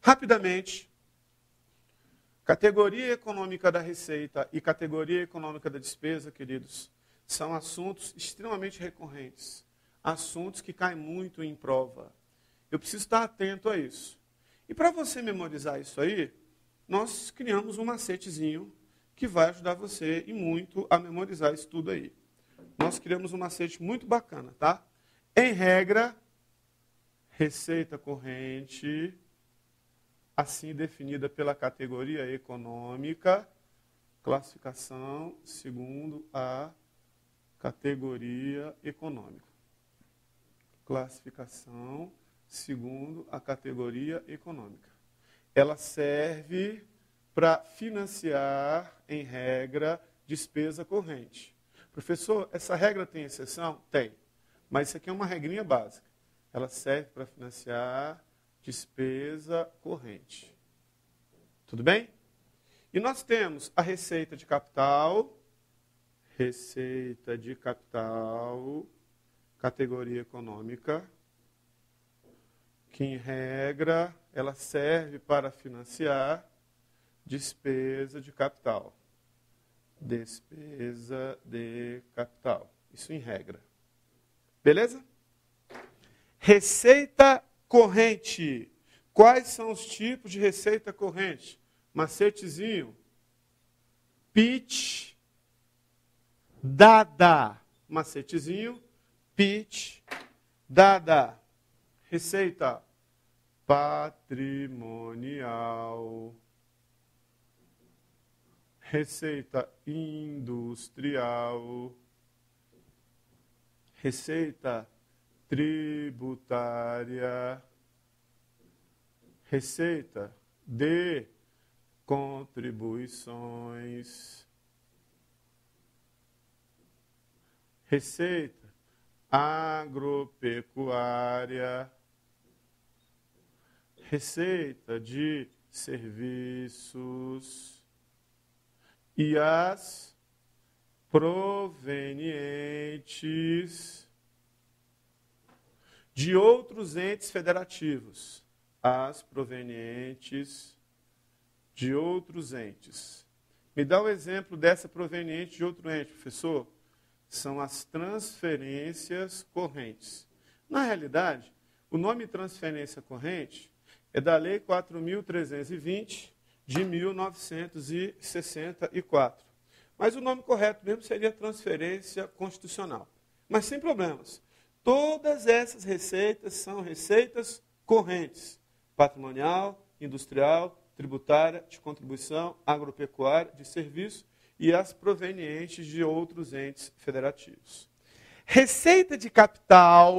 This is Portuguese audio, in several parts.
Rapidamente, categoria econômica da receita e categoria econômica da despesa, queridos, são assuntos extremamente recorrentes, assuntos que caem muito em prova. Eu preciso estar atento a isso. E para você memorizar isso aí, nós criamos um macetezinho que vai ajudar você e muito a memorizar isso tudo aí. Nós criamos um macete muito bacana, tá? Em regra, receita corrente, assim definida pela categoria econômica, classificação segundo a categoria econômica. Classificação segundo a categoria econômica. Ela serve para financiar, em regra, despesa corrente. Professor, essa regra tem exceção? Tem. Mas isso aqui é uma regrinha básica. Ela serve para financiar despesa corrente. Tudo bem? E nós temos a receita de capital, categoria econômica, que em regra ela serve para financiar despesa de capital. Despesa de capital. Isso em regra. Beleza? Receita corrente. Quais são os tipos de receita corrente? Macetezinho. Pitch. Dada. Macetezinho. Pitch. Dada. Receita patrimonial. Receita industrial. Receita tributária. Receita de contribuições. Receita agropecuária. Receita de serviços. E as provenientes de outros entes federativos. As provenientes de outros entes. Me dá o exemplo dessa proveniente de outro ente, professor. São as transferências correntes. Na realidade, o nome transferência corrente é da Lei 4.320, de 1964. Mas o nome correto mesmo seria transferência constitucional. Mas sem problemas. Todas essas receitas são receitas correntes. Patrimonial, industrial, tributária, de contribuição, agropecuária, de serviço e as provenientes de outros entes federativos. Receita de capital,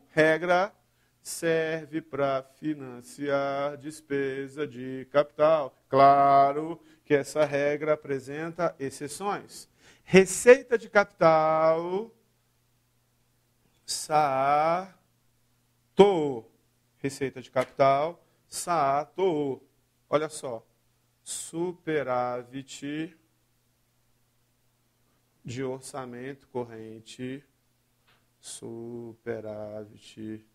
regra, serve para financiar despesa de capital. Claro que essa regra apresenta exceções. Receita de capital, SAATO. Receita de capital, SAATO. Olha só, superávit de orçamento corrente, superávit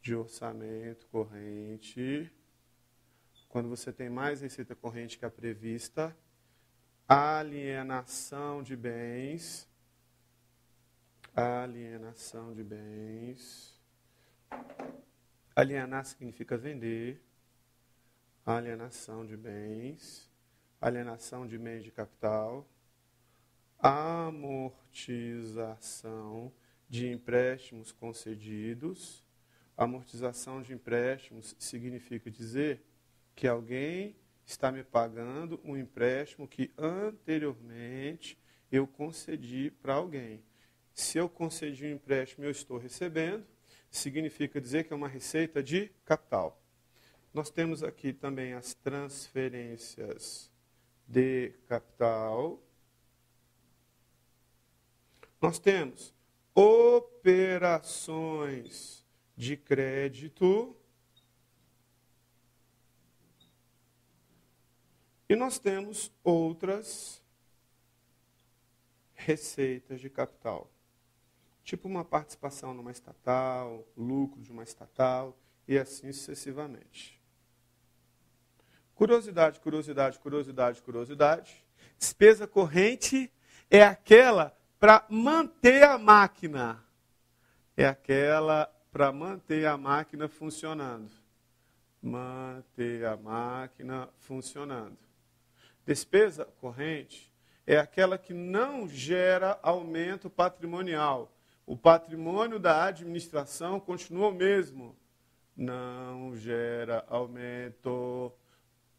de orçamento corrente, quando você tem mais receita corrente que a prevista, alienação de bens, alienar significa vender, alienação de bens de capital, amortização de empréstimos concedidos. Amortização de empréstimos significa dizer que alguém está me pagando um empréstimo que anteriormente eu concedi para alguém. Se eu concedi um empréstimo e eu estou recebendo, significa dizer que é uma receita de capital. Nós temos aqui também as transferências de capital. Nós temos operações de crédito. E nós temos outras receitas de capital. Tipo uma participação numa estatal, lucro de uma estatal e assim sucessivamente. Curiosidade, curiosidade, curiosidade, curiosidade. Despesa corrente é aquela para manter a máquina. É aquela para manter a máquina funcionando. Manter a máquina funcionando. Despesa corrente é aquela que não gera aumento patrimonial. O patrimônio da administração continua o mesmo. Não gera aumento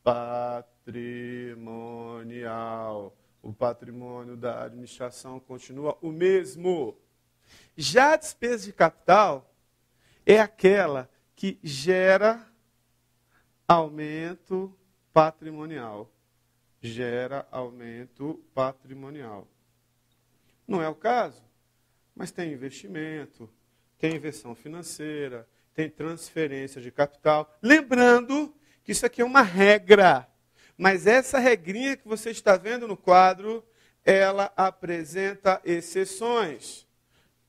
patrimonial. O patrimônio da administração continua o mesmo. Já a despesa de capital é aquela que gera aumento patrimonial. Gera aumento patrimonial. Não é o caso, mas tem investimento, tem inversão financeira, tem transferência de capital. Lembrando que isso aqui é uma regra, mas essa regrinha que você está vendo no quadro, ela apresenta exceções.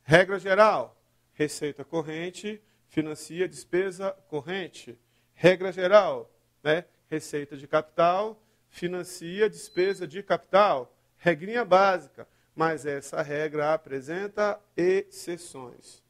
Regra geral, receita corrente financia despesa corrente. Regra geral, né? Receita de capital financia despesa de capital. Regrinha básica, mas essa regra apresenta exceções.